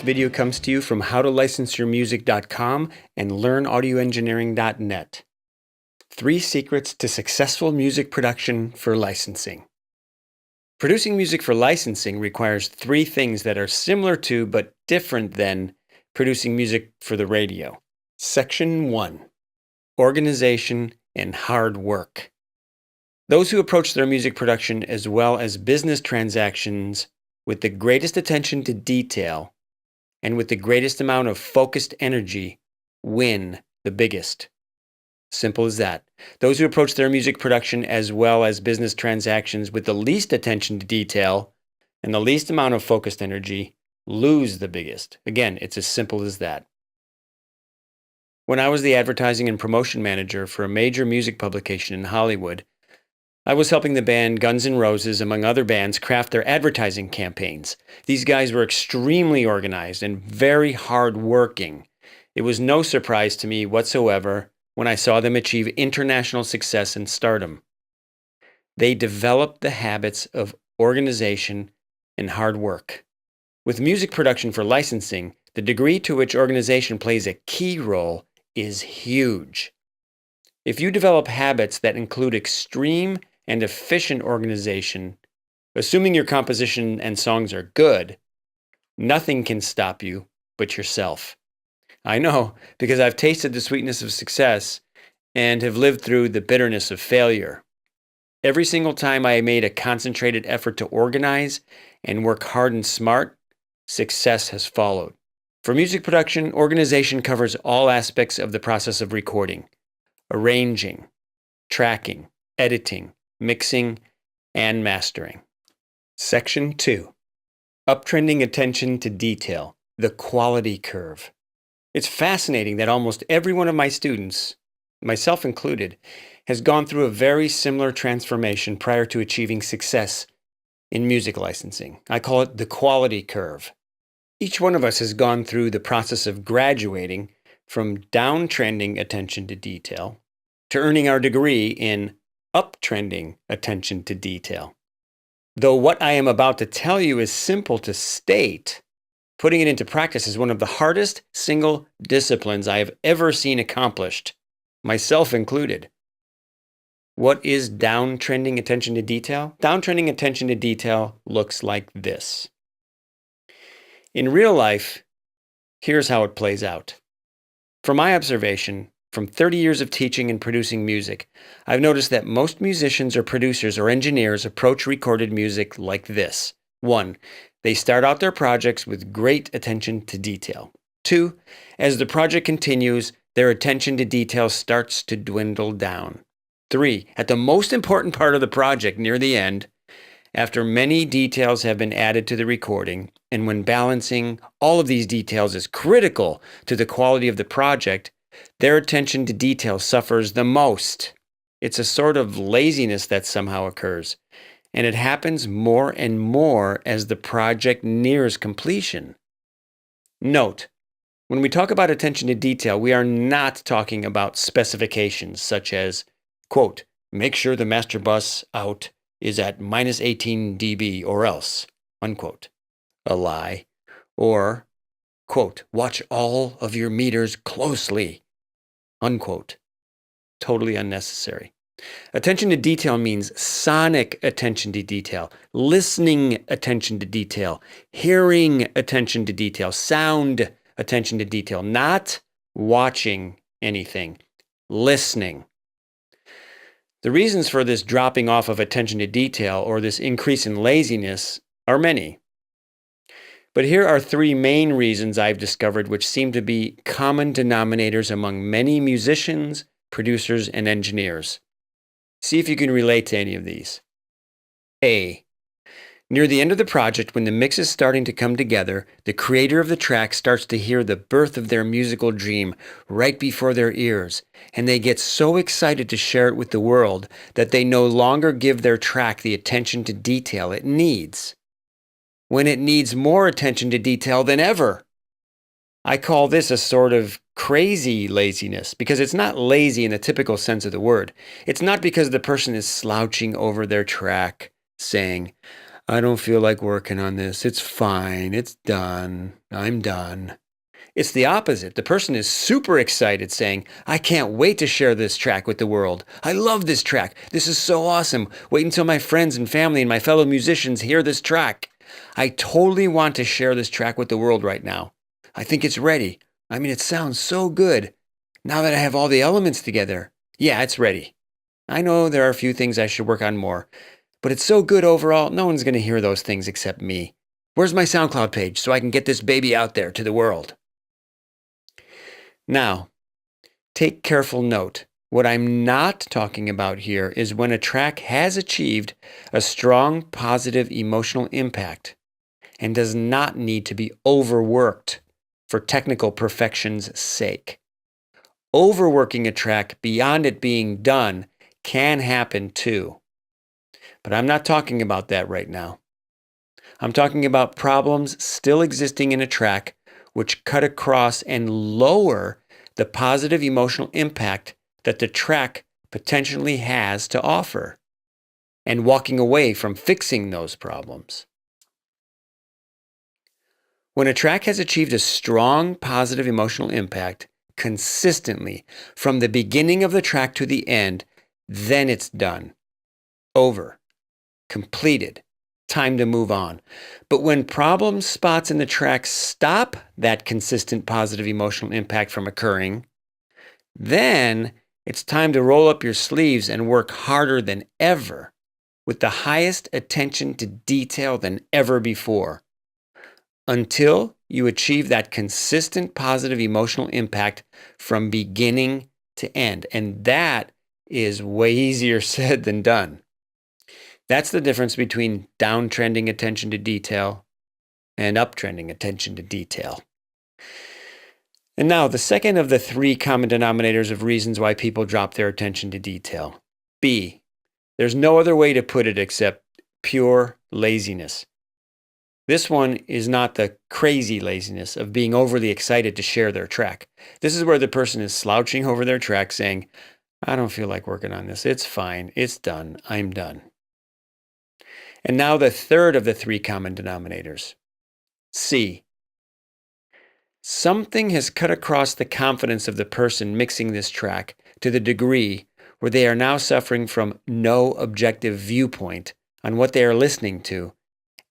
video comes to you from howtolicenseyourmusic.com and learnaudioengineering.net. 3 secrets to successful music production for licensing. Producing music for licensing requires 3 things that are similar to but different than producing music for the radio. Section 1. Organization and hard work. Those who approach their music production as well as business transactions with the greatest attention to detail and with the greatest amount of focused energy win the biggest. Simple as that. Those who approach their music production as well as business transactions with the least attention to detail and the least amount of focused energy lose the biggest. Again, it's as simple as that. When I was the advertising and promotion manager for a major music publication in Hollywood, I was helping the band Guns N' Roses, among other bands, craft their advertising campaigns. These guys were extremely organized and very hard-working. It was no surprise to me whatsoever when I saw them achieve international success and stardom. They developed the habits of organization and hard work. With music production for licensing, the degree to which organization plays a key role is huge. If you develop habits that include extreme and efficient organization, assuming your composition and songs are good, nothing can stop you but yourself. I know, because I've tasted the sweetness of success and have lived through the bitterness of failure. Every single time I made a concentrated effort to organize and work hard and smart, success has followed. For music production, organization covers all aspects of the process of recording: arranging, tracking, editing, mixing, and mastering. Section 2. Uptrending attention to detail, the quality curve. It's fascinating that almost every one of my students, myself included, has gone through a very similar transformation prior to achieving success in music licensing. I call it the quality curve. Each one of us has gone through the process of graduating from downtrending attention to detail to earning our degree in uptrending attention to detail. Though what I am about to tell you is simple to state, putting it into practice is one of the hardest single disciplines I have ever seen accomplished, myself included. What is downtrending attention to detail? Downtrending attention to detail looks like this. In real life, here's how it plays out. From my observation, from 30 years of teaching and producing music, I've noticed that most musicians or producers or engineers approach recorded music like this. 1. They start out their projects with great attention to detail. 2. As the project continues, their attention to detail starts to dwindle down. 3. At the most important part of the project, near the end, after many details have been added to the recording, and when balancing all of these details is critical to the quality of the project, their attention to detail suffers the most. It's a sort of laziness that somehow occurs, and it happens more and more as the project nears completion. Note, when we talk about attention to detail, we are not talking about specifications such as, quote, make sure the master bus out is at minus 18 dB or else, unquote, a lie, or, quote, watch all of your meters closely, unquote, totally unnecessary. Attention to detail means sonic attention to detail, listening attention to detail, hearing attention to detail, sound attention to detail, not watching anything, listening. The reasons for this dropping off of attention to detail or this increase in laziness are many. But here are 3 main reasons I've discovered which seem to be common denominators among many musicians, producers, and engineers. See if you can relate to any of these. A. Near the end of the project, when the mix is starting to come together, the creator of the track starts to hear the birth of their musical dream right before their ears, and they get so excited to share it with the world that they no longer give their track the attention to detail it needs, when it needs more attention to detail than ever. I call this a sort of crazy laziness because it's not lazy in the typical sense of the word. It's not because the person is slouching over their track saying, I don't feel like working on this. It's fine. It's done. I'm done. It's the opposite. The person is super excited saying, I can't wait to share this track with the world. I love this track. This is so awesome. Wait until my friends and family and my fellow musicians hear this track. I totally want to share this track with the world right now. I think it's ready. I mean, it sounds so good. Now that I have all the elements together, yeah, it's ready. I know there are a few things I should work on more, but it's so good overall, no one's going to hear those things except me. Where's my SoundCloud page so I can get this baby out there to the world? Now, take careful note. What I'm not talking about here is when a track has achieved a strong positive emotional impact and does not need to be overworked for technical perfection's sake. Overworking a track beyond it being done can happen too. But I'm not talking about that right now. I'm talking about problems still existing in a track which cut across and lower the positive emotional impact that the track potentially has to offer, and walking away from fixing those problems. When a track has achieved a strong positive emotional impact consistently from the beginning of the track to the end, then it's done. Over. Completed. Time to move on. But when problem spots in the track stop that consistent positive emotional impact from occurring, then it's time to roll up your sleeves and work harder than ever with the highest attention to detail than ever before until you achieve that consistent positive emotional impact from beginning to end. And that is way easier said than done. That's the difference between downtrending attention to detail and uptrending attention to detail. And now, the second of the three common denominators of reasons why people drop their attention to detail. B. There's no other way to put it except pure laziness. This one is not the crazy laziness of being overly excited to share their track. This is where the person is slouching over their track saying, I don't feel like working on this. It's fine. It's done. I'm done. And now the third of the three common denominators. C. Something has cut across the confidence of the person mixing this track to the degree where they are now suffering from no objective viewpoint on what they are listening to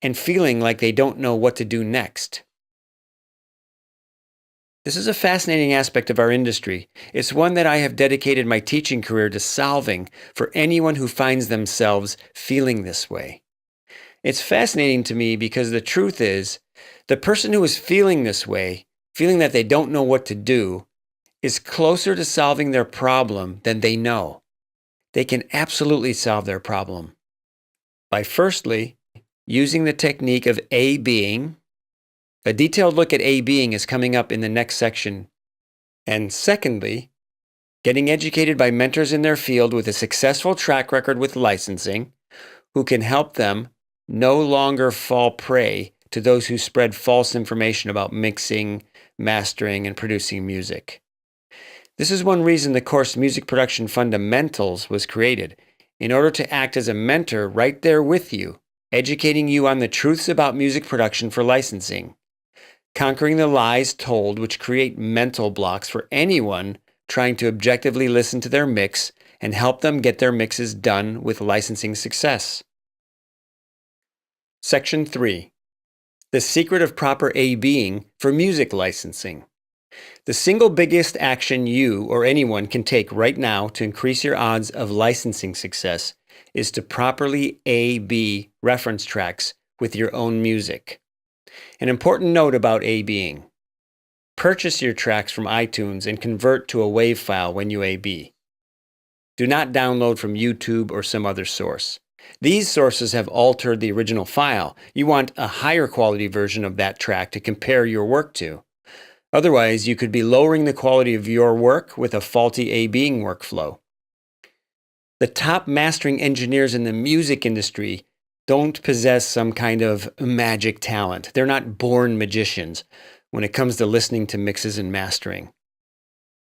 and feeling like they don't know what to do next. This is a fascinating aspect of our industry. It's one that I have dedicated my teaching career to solving for anyone who finds themselves feeling this way. It's fascinating to me because the truth is, the person who is feeling this way, feeling that they don't know what to do, is closer to solving their problem than they know. They can absolutely solve their problem by firstly, using the technique of A-Being. A detailed look at A-Being is coming up in the next section. And secondly, getting educated by mentors in their field with a successful track record with licensing who can help them no longer fall prey to those who spread false information about mixing, mastering, and producing music. This is one reason the course Music Production Fundamentals was created, in order to act as a mentor right there with you, educating you on the truths about music production for licensing, conquering the lies told which create mental blocks for anyone trying to objectively listen to their mix and help them get their mixes done with licensing success. Section 3. The secret of proper A-Being for music licensing. The single biggest action you or anyone can take right now to increase your odds of licensing success is to properly A-B reference tracks with your own music. An important note about A-Being. Purchase your tracks from iTunes and convert to a WAV file when you A-B. Do not download from YouTube or some other source. These sources have altered the original file. You want a higher quality version of that track to compare your work to. Otherwise, you could be lowering the quality of your work with a faulty A-Being workflow. The top mastering engineers in the music industry don't possess some kind of magic talent. They're not born magicians when it comes to listening to mixes and mastering.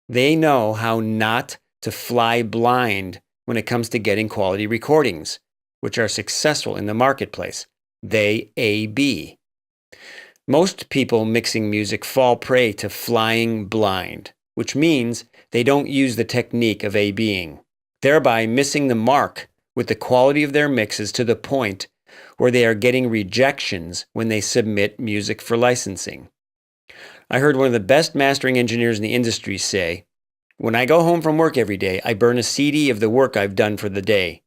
They know how not to fly blind when it comes to getting quality recordings, which are successful in the marketplace. They A-B. Most people mixing music fall prey to flying blind, which means they don't use the technique of A-Bing, thereby missing the mark with the quality of their mixes to the point where they are getting rejections when they submit music for licensing. I heard one of the best mastering engineers in the industry say, "When I go home from work every day, I burn a CD of the work I've done for the day.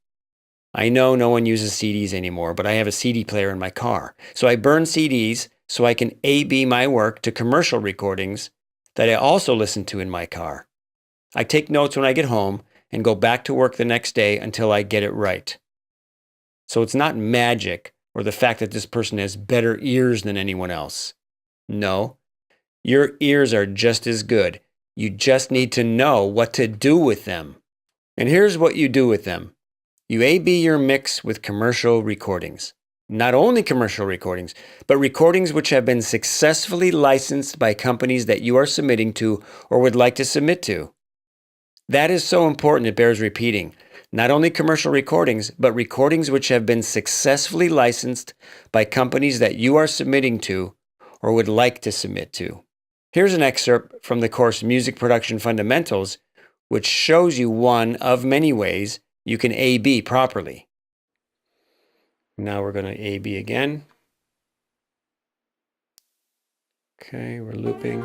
I know no one uses CDs anymore, but I have a CD player in my car. So I burn CDs so I can A-B my work to commercial recordings that I also listen to in my car. I take notes when I get home and go back to work the next day until I get it right." So it's not magic or the fact that this person has better ears than anyone else. No, your ears are just as good. You just need to know what to do with them. And here's what you do with them. You A-B your mix with commercial recordings. Not only commercial recordings, but recordings which have been successfully licensed by companies that you are submitting to or would like to submit to. That is so important it bears repeating. Not only commercial recordings, but recordings which have been successfully licensed by companies that you are submitting to or would like to submit to. Here's an excerpt from the course Music Production Fundamentals, which shows you one of many ways you can A-B properly. Now we're going to A-B again. Okay, we're looping.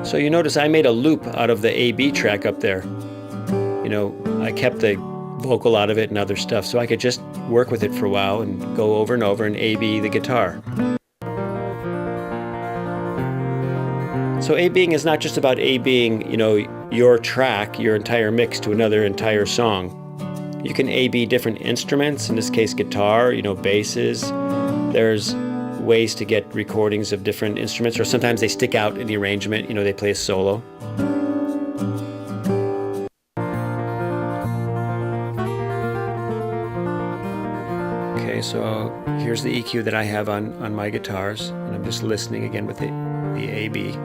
So you notice I made a loop out of the A-B track up there. I kept the vocal out of it and other stuff so I could just work with it for a while and go over and over and A-B the guitar. So A-Bing is not just about A-Bing, your track, your entire mix to another entire song. You can A-B different instruments, in this case guitar, basses. There's ways to get recordings of different instruments, or sometimes they stick out in the arrangement, they play a solo. Okay, so here's the EQ that I have on my guitars, and I'm just listening again with the A-B.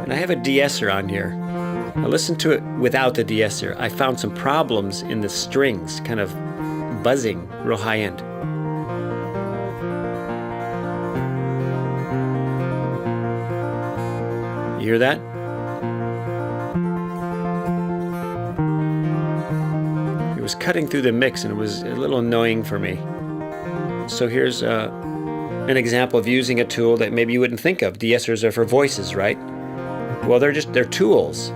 And I have a de-esser on here. I listened to it without the de-esser. I found some problems in the strings, kind of buzzing, real high end. You hear that? It was cutting through the mix and it was a little annoying for me. So here's an example of using a tool that maybe you wouldn't think of. De-essers are for voices, right? Well, they're tools.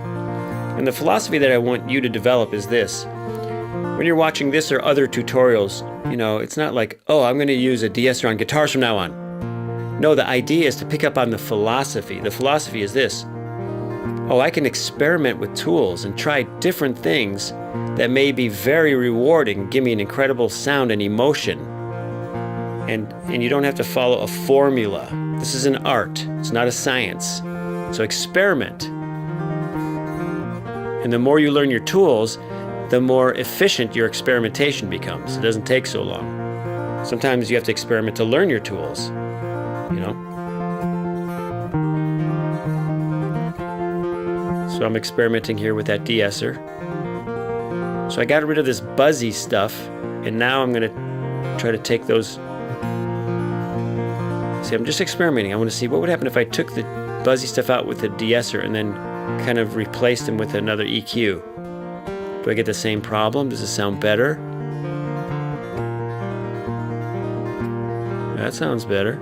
And the philosophy that I want you to develop is this. When you're watching this or other tutorials, it's not like, oh, I'm going to use a de-esser on guitars from now on. No, the idea is to pick up on the philosophy. The philosophy is this. Oh, I can experiment with tools and try different things that may be very rewarding, give me an incredible sound and emotion. And you don't have to follow a formula. This is an art. It's not a science. So experiment. And the more you learn your tools, the more efficient your experimentation becomes. It doesn't take so long. Sometimes you have to experiment to learn your tools. So I'm experimenting here with that de-esser. So I got rid of this buzzy stuff, and now I'm going to try to take those. See, I'm just experimenting. I want to see what would happen if I took the buzzy stuff out with the de-esser and then kind of replaced them with another EQ. Do I get the same problem? Does it sound better? That sounds better.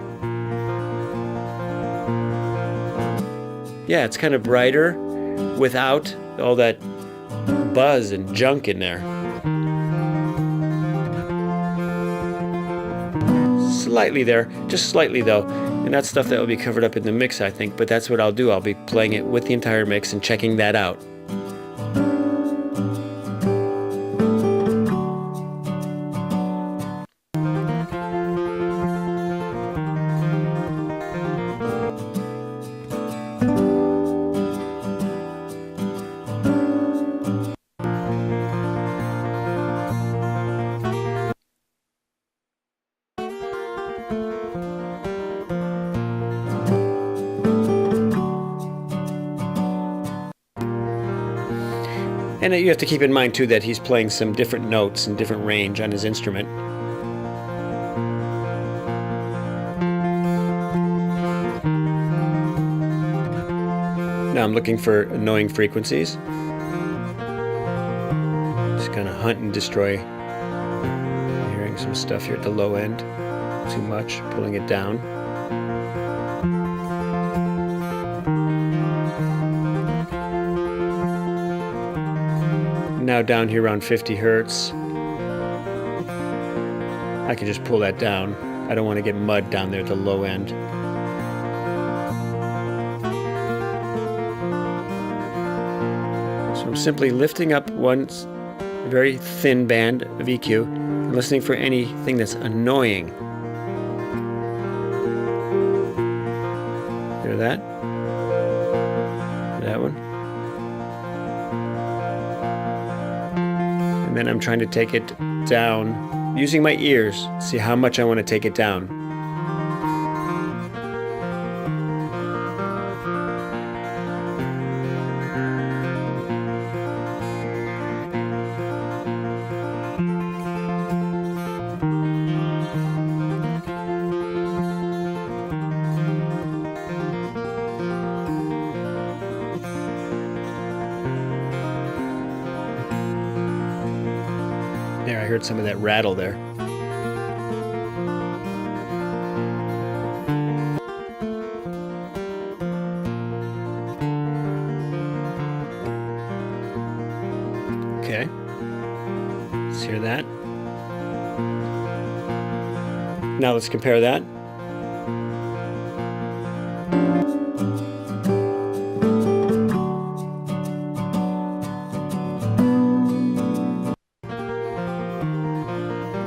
Yeah, it's kind of brighter without all that buzz and junk in there. Slightly there, just slightly though. And that's stuff that will be covered up in the mix, I think. But that's what I'll do. I'll be playing it with the entire mix and checking that out. And you have to keep in mind too that he's playing some different notes and different range on his instrument. Now I'm looking for annoying frequencies. Just kind of hunt and destroy. I'm hearing some stuff here at the low end. Too much, pulling it down. Now down here around 50 hertz. I can just pull that down. I don't want to get mud down there at the low end. So I'm simply lifting up one very thin band of EQ and listening for anything that's annoying. Hear that? That one? And then I'm trying to take it down using my ears, see how much I want to take it down. There, I heard some of that rattle there. Okay. Let's hear that. Now let's compare that.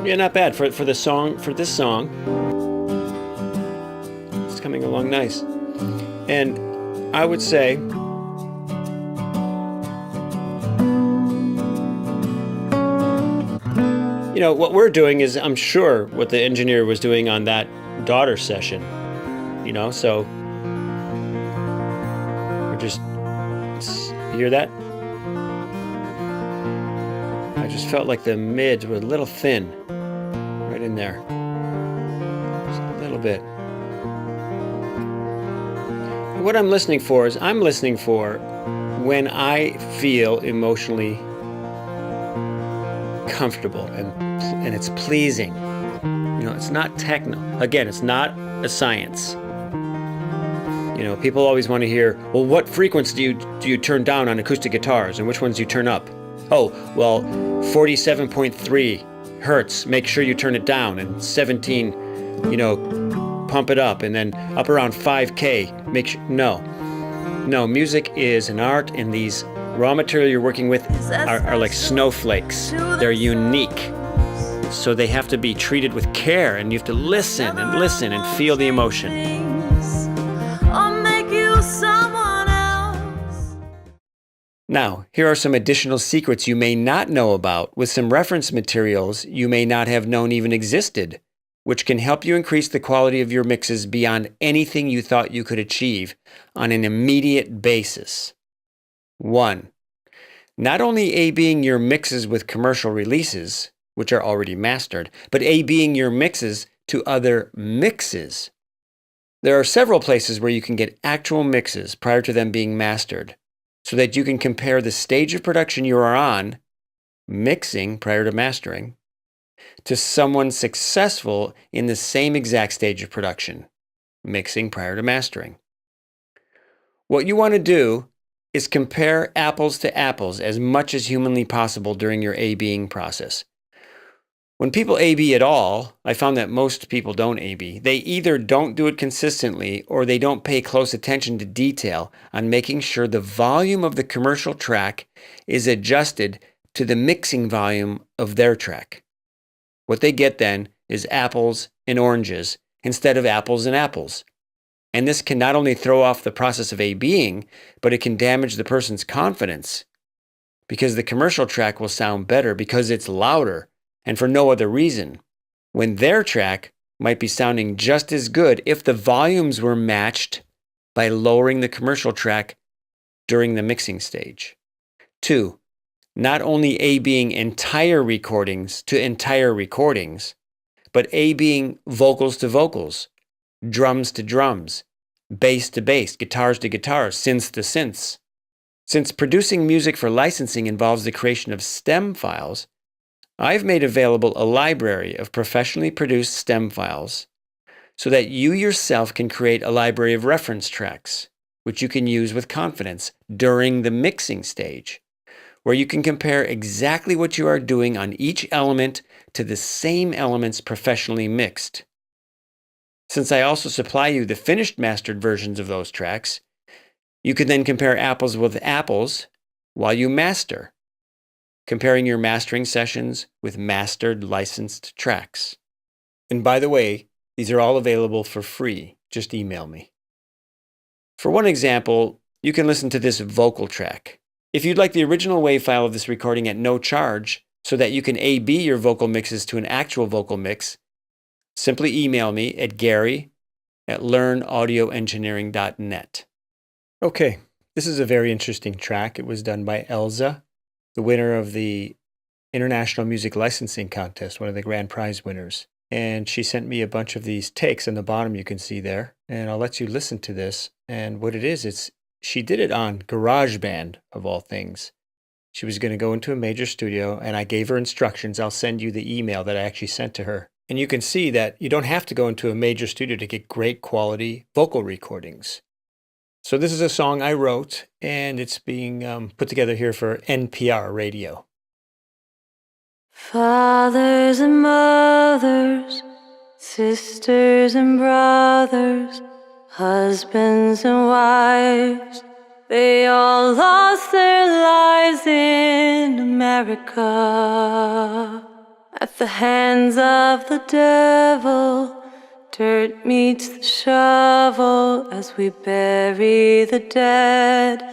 Yeah, not bad for the song. For this song, it's coming along nice. And I would say, you know, what we're doing is, I'm sure, what the engineer was doing on that daughter session. You know, so we're just, you hear that? I just felt like the mids were a little thin. Right in there. Just a little bit. What I'm listening for is, I'm listening for when I feel emotionally comfortable and it's pleasing. You know, it's not techno. Again, it's not a science. You know, people always want to hear, well, what frequency do you turn down on acoustic guitars and which ones do you turn up? Oh, well, 47.3 hertz, make sure you turn it down, and 17, you know, pump it up, and then up around 5K, make sure, no, music is an art, and these raw material you're working with are like snowflakes. They're unique, so they have to be treated with care, and you have to listen and feel the emotion. Now, here are some additional secrets you may not know about with some reference materials you may not have known even existed, which can help you increase the quality of your mixes beyond anything you thought you could achieve on an immediate basis. 1. Not only A/Bing your mixes with commercial releases, which are already mastered, but A/Bing your mixes to other mixes. There are several places where you can get actual mixes prior to them being mastered, so that you can compare the stage of production you are on, mixing prior to mastering, to someone successful in the same exact stage of production, mixing prior to mastering. What you want to do is compare apples to apples as much as humanly possible during your A/Bing process. When people A/B at all, I found that most people don't A/B. They either don't do it consistently or they don't pay close attention to detail on making sure the volume of the commercial track is adjusted to the mixing volume of their track. What they get then is apples and oranges instead of apples and apples. And this can not only throw off the process of A/Bing, but it can damage the person's confidence, because the commercial track will sound better because it's louder and for no other reason, when their track might be sounding just as good if the volumes were matched by lowering the commercial track during the mixing stage. 2. not only A-Bing entire recordings to entire recordings, but A-Bing vocals to vocals, drums to drums, bass to bass, guitars to guitars, synths to synths. Since producing music for licensing involves the creation of stem files, I've made available a library of professionally produced stem files so that you yourself can create a library of reference tracks, which you can use with confidence during the mixing stage, where you can compare exactly what you are doing on each element to the same elements professionally mixed. Since I also supply you the finished mastered versions of those tracks, you can then compare apples with apples while you master, comparing your mastering sessions with mastered licensed tracks. And by the way, these are all available for free. Just email me. For one example, you can listen to this vocal track. If you'd like the original WAV file of this recording at no charge so that you can A/B your vocal mixes to an actual vocal mix, simply email me at gary@learnaudioengineering.net. Okay, this is a very interesting track. It was done by Elza, the winner of the International Music Licensing Contest, one of the grand prize winners. And she sent me a bunch of these takes on the bottom you can see there. And I'll let you listen to this. And what it is, she did it on GarageBand, of all things. She was going to go into a major studio, and I gave her instructions. I'll send you the email that I actually sent to her. And you can see that you don't have to go into a major studio to get great quality vocal recordings. So this is a song I wrote, and it's being put together here for NPR radio. Fathers and mothers, sisters and brothers, husbands and wives, they all lost their lives in America. At the hands of the devil, dirt meets the shovel as we bury the dead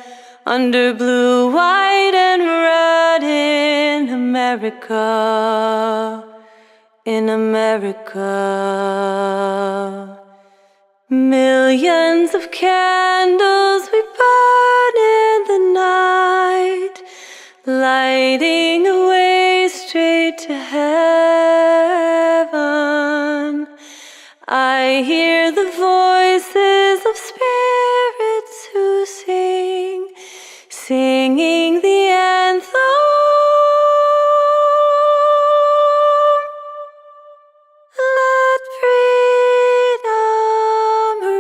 under blue, white, and red in America. In America. Millions of candles we burn in the night, lighting a way straight to heaven. I hear the voices of spirits who sing, singing the anthem. Let freedom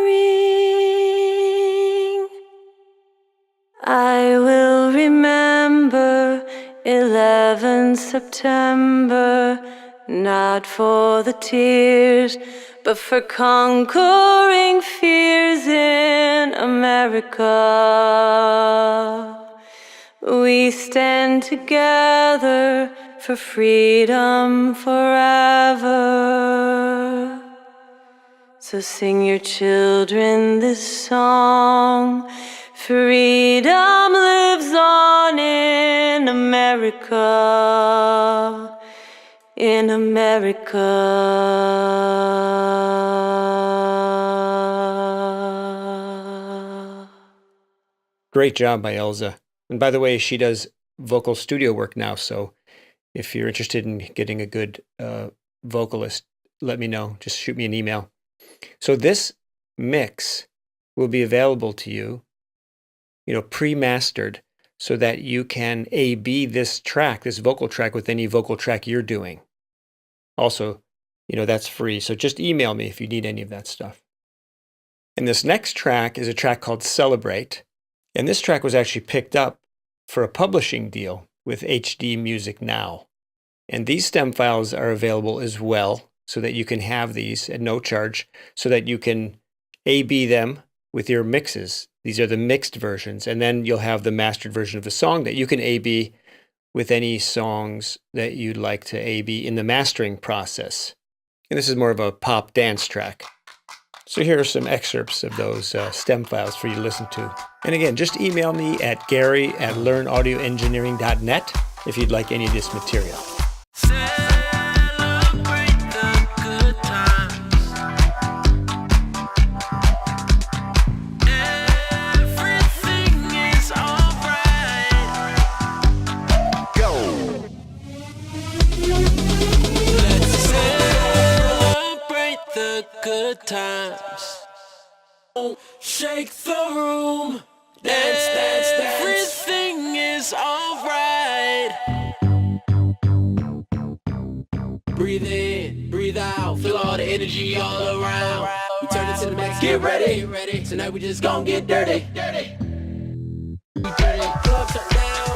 ring. I will remember 11 September, not for the tears, but for conquering fears in America. We stand together for freedom forever. So sing your children this song. Freedom lives on in America. In America. Great job by Elza. And by the way, she does vocal studio work now, so if you're interested in getting a good vocalist, let me know. Just shoot me an email. So this mix will be available to you, pre-mastered, so that you can A/B this track, this vocal track, with any vocal track you're doing. Also, that's free. So just email me if you need any of that stuff. And this next track is a track called Celebrate. And this track was actually picked up for a publishing deal with HD Music Now. And these stem files are available as well, so that you can have these at no charge, so that you can A/B them with your mixes. These are the mixed versions. And then you'll have the mastered version of the song that you can A/B with any songs that you'd like to A/B in the mastering process. And this is more of a pop dance track. So here are some excerpts of those stem files for you to listen to. And again, just email me at gary@learnaudioengineering.net if you'd like any of this material. good times. Shake the room. Dance, dance, dance. Everything is alright. Breathe in, breathe out. Feel all the energy all around. We turn it to the max. Get ready. Tonight we just gon' get dirty. Club shut down.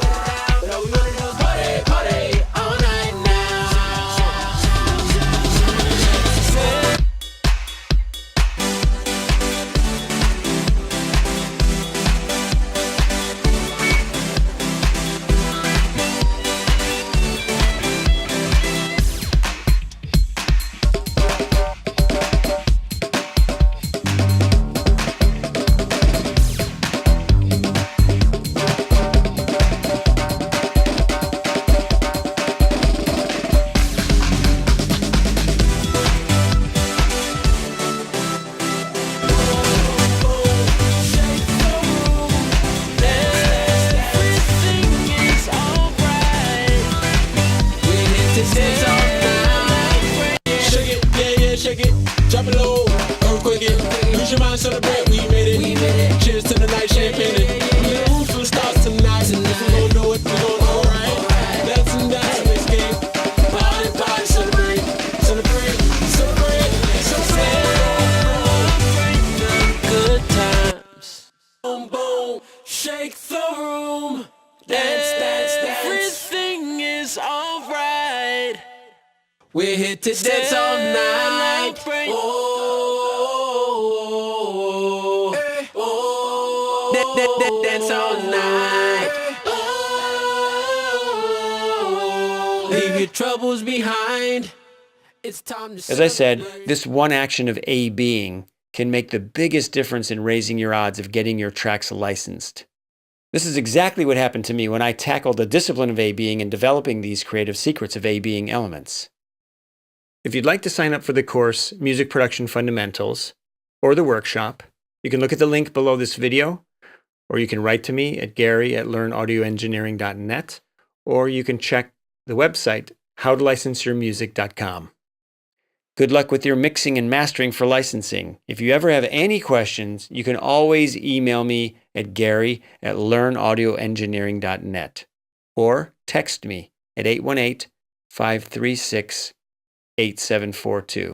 But all we wanna do is party all night now. Drop it low, earthquake it. Lose your mind, celebrate, we made it. Cheers to the night, champagne it. We in the room for the stars tonight. If we gon' do it, we gon' do it right. Dance and dance and escape. Party, party, celebrate. Celebrate. The good times. Boom, boom, shake the room. Dance, dance, dance. Everything is alright. We're here to dance all night. Dance all night. Leave your troubles behind. It's time to. As I said, this one action of A-Being can make the biggest difference in raising your odds of getting your tracks licensed. This is exactly what happened to me when I tackled the discipline of A-Being and developing these creative secrets of A-Being elements. If you'd like to sign up for the course, Music Production Fundamentals, or the workshop, you can look at the link below this video, or you can write to me at gary@learnaudioengineering.net, or you can check the website, howtolicenseyourmusic.com. Good luck with your mixing and mastering for licensing. If you ever have any questions, you can always email me at gary@learnaudioengineering.net, or text me at 818-536-8742.